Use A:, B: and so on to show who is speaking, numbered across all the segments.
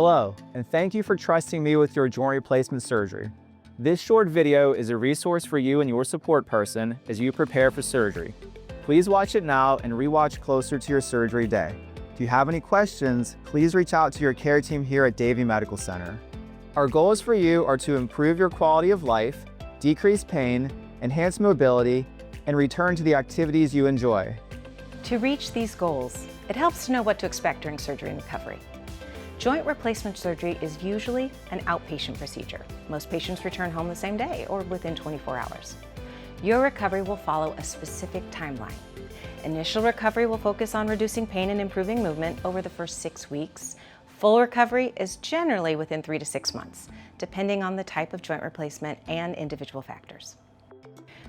A: Hello, and thank you for trusting me with your joint replacement surgery. This short video is a resource for you and your support person as you prepare for surgery. Please watch it now and rewatch closer to your surgery day. If you have any questions, please reach out to your care team here at Davie Medical Center. Our goals for you are to improve your quality of life, decrease pain, enhance mobility, and return to the activities you enjoy.
B: To reach these goals, it helps to know what to expect during surgery and recovery. Joint replacement surgery is usually an outpatient procedure. Most patients return home the same day or within 24 hours. Your recovery will follow a specific timeline. Initial recovery will focus on reducing pain and improving movement over the first 6 weeks. Full recovery is generally within 3 to 6 months, depending on the type of joint replacement and individual factors.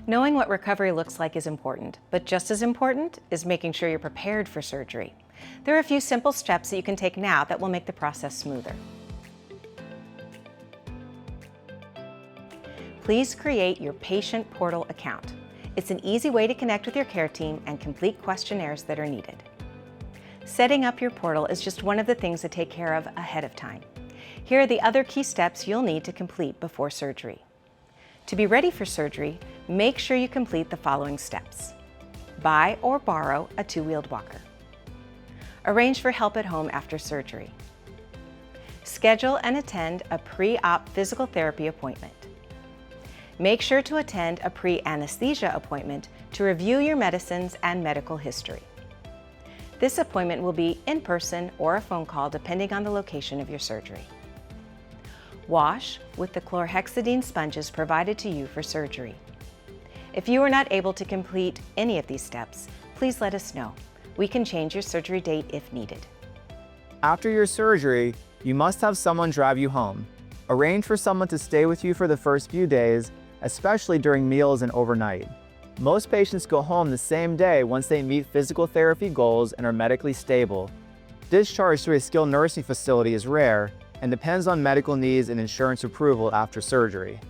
B: Knowing what recovery looks like is important, but just as important is making sure you're prepared for surgery. There are a few simple steps that you can take now that will make the process smoother. Please create your patient portal account. It's an easy way to connect with your care team and complete questionnaires that are needed. Setting up your portal is just one of the things to take care of ahead of time. Here are the other key steps you'll need to complete before surgery. To be ready for surgery, make sure you complete the following steps. Buy or borrow a two-wheeled walker. Arrange for help at home after surgery. Schedule and attend a pre-op physical therapy appointment. Make sure to attend a pre-anesthesia appointment to review your medicines and medical history. This appointment will be in person or a phone call depending on the location of your surgery. Wash with the chlorhexidine sponges provided to you for surgery. If you are not able to complete any of these steps, please let us know. We can change your surgery date if needed.
A: After your surgery, you must have someone drive you home. Arrange for someone to stay with you for the first few days, especially during meals and overnight. Most patients go home the same day once they meet physical therapy goals and are medically stable. Discharge to a skilled nursing facility is rare and depends on medical needs and insurance approval after surgery.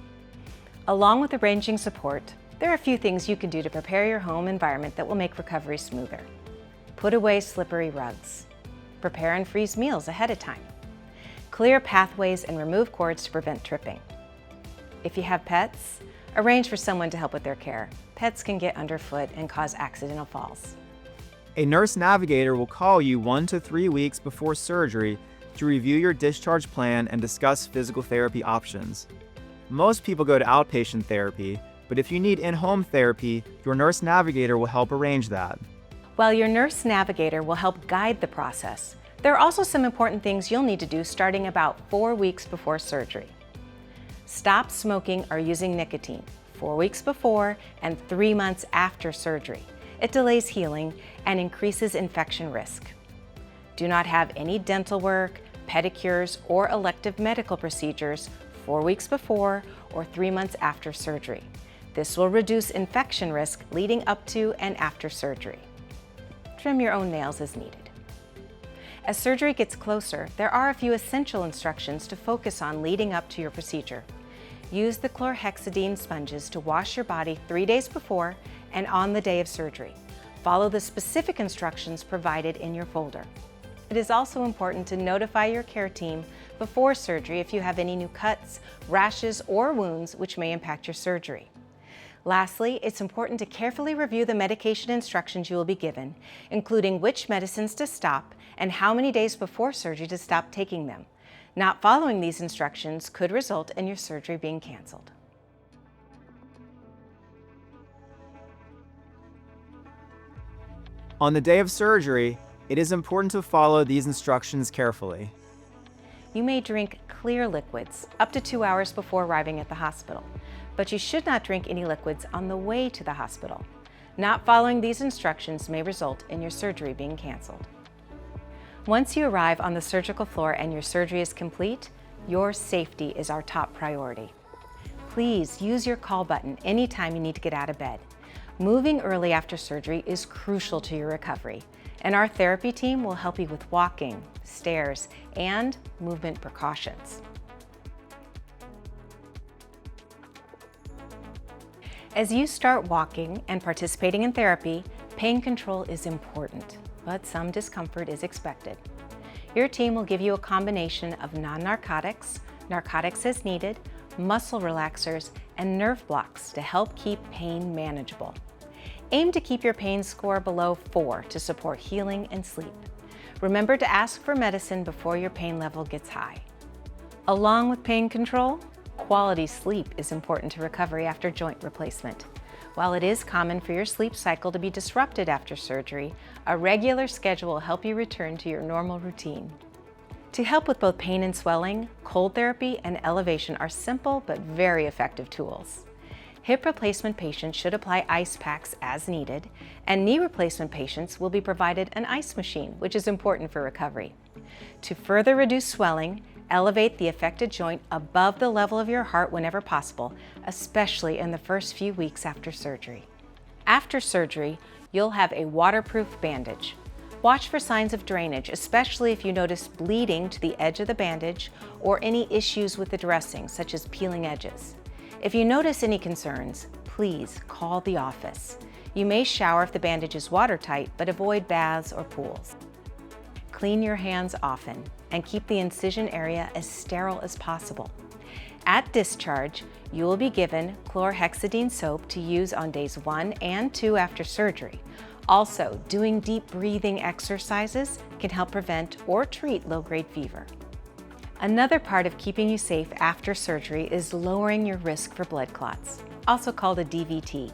B: Along with arranging support, there are a few things you can do to prepare your home environment that will make recovery smoother. Put away slippery rugs. Prepare and freeze meals ahead of time. Clear pathways and remove cords to prevent tripping. If you have pets, arrange for someone to help with their care. Pets can get underfoot and cause accidental falls.
A: A nurse navigator will call you 1 to 3 weeks before surgery to review your discharge plan and discuss physical therapy options. Most people go to outpatient therapy, but if you need in-home therapy, your nurse navigator will help arrange that.
B: While your nurse navigator will help guide the process, there are also some important things you'll need to do starting about 4 weeks before surgery. Stop smoking or using nicotine 4 weeks before and 3 months after surgery. It delays healing and increases infection risk. Do not have any dental work, pedicures, or elective medical procedures 4 weeks before or 3 months after surgery. This will reduce infection risk leading up to and after surgery. Trim your own nails as needed. As surgery gets closer, there are a few essential instructions to focus on leading up to your procedure. Use the chlorhexidine sponges to wash your body 3 days before and on the day of surgery. Follow the specific instructions provided in your folder. It is also important to notify your care team before surgery if you have any new cuts, rashes, or wounds which may impact your surgery. Lastly, it's important to carefully review the medication instructions you will be given, including which medicines to stop and how many days before surgery to stop taking them. Not following these instructions could result in your surgery being canceled.
A: On the day of surgery, it is important to follow these instructions carefully.
B: You may drink clear liquids up to 2 hours before arriving at the hospital, but you should not drink any liquids on the way to the hospital. Not following these instructions may result in your surgery being canceled. Once you arrive on the surgical floor and your surgery is complete, your safety is our top priority. Please use your call button anytime you need to get out of bed. Moving early after surgery is crucial to your recovery, and our therapy team will help you with walking, stairs, and movement precautions. As you start walking and participating in therapy, pain control is important, but some discomfort is expected. Your team will give you a combination of non-narcotics, narcotics as needed, muscle relaxers, and nerve blocks to help keep pain manageable. Aim to keep your pain score below 4 to support healing and sleep. Remember to ask for medicine before your pain level gets high. Along with pain control, quality sleep is important to recovery after joint replacement. While it is common for your sleep cycle to be disrupted after surgery, a regular schedule will help you return to your normal routine. To help with both pain and swelling, cold therapy and elevation are simple but very effective tools. Hip replacement patients should apply ice packs as needed, and knee replacement patients will be provided an ice machine, which is important for recovery. To further reduce swelling, elevate the affected joint above the level of your heart whenever possible, especially in the first few weeks after surgery. After surgery, you'll have a waterproof bandage. Watch for signs of drainage, especially if you notice bleeding to the edge of the bandage or any issues with the dressing, such as peeling edges. If you notice any concerns, please call the office. You may shower if the bandage is watertight, but avoid baths or pools. Clean your hands often and keep the incision area as sterile as possible. At discharge, you will be given chlorhexidine soap to use on days 1 and 2 after surgery. Also, doing deep breathing exercises can help prevent or treat low-grade fever. Another part of keeping you safe after surgery is lowering your risk for blood clots, also called a DVT.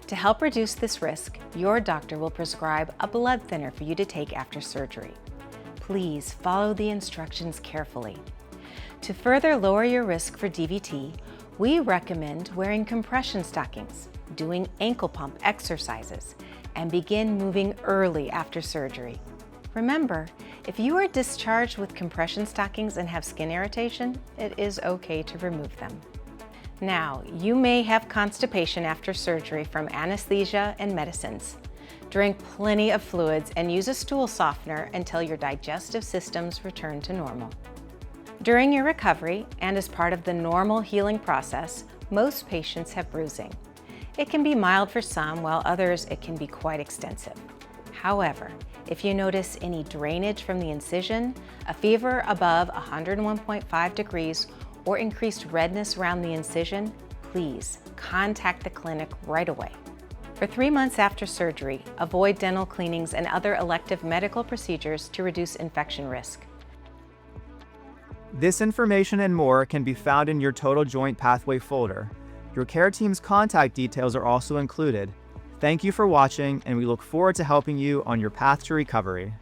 B: To help reduce this risk, your doctor will prescribe a blood thinner for you to take after surgery. Please follow the instructions carefully. To further lower your risk for DVT, we recommend wearing compression stockings, doing ankle pump exercises, and begin moving early after surgery. Remember, if you are discharged with compression stockings and have skin irritation, it is okay to remove them. Now, you may have constipation after surgery from anesthesia and medicines. Drink plenty of fluids and use a stool softener until your digestive systems return to normal. During your recovery, and as part of the normal healing process, most patients have bruising. It can be mild for some, while others it can be quite extensive. However, if you notice any drainage from the incision, a fever above 101.5 degrees, or increased redness around the incision, please contact the clinic right away. For 3 months after surgery, avoid dental cleanings and other elective medical procedures to reduce infection risk.
A: This information and more can be found in your Total Joint Pathway folder. Your care team's contact details are also included. Thank you for watching, and we look forward to helping you on your path to recovery.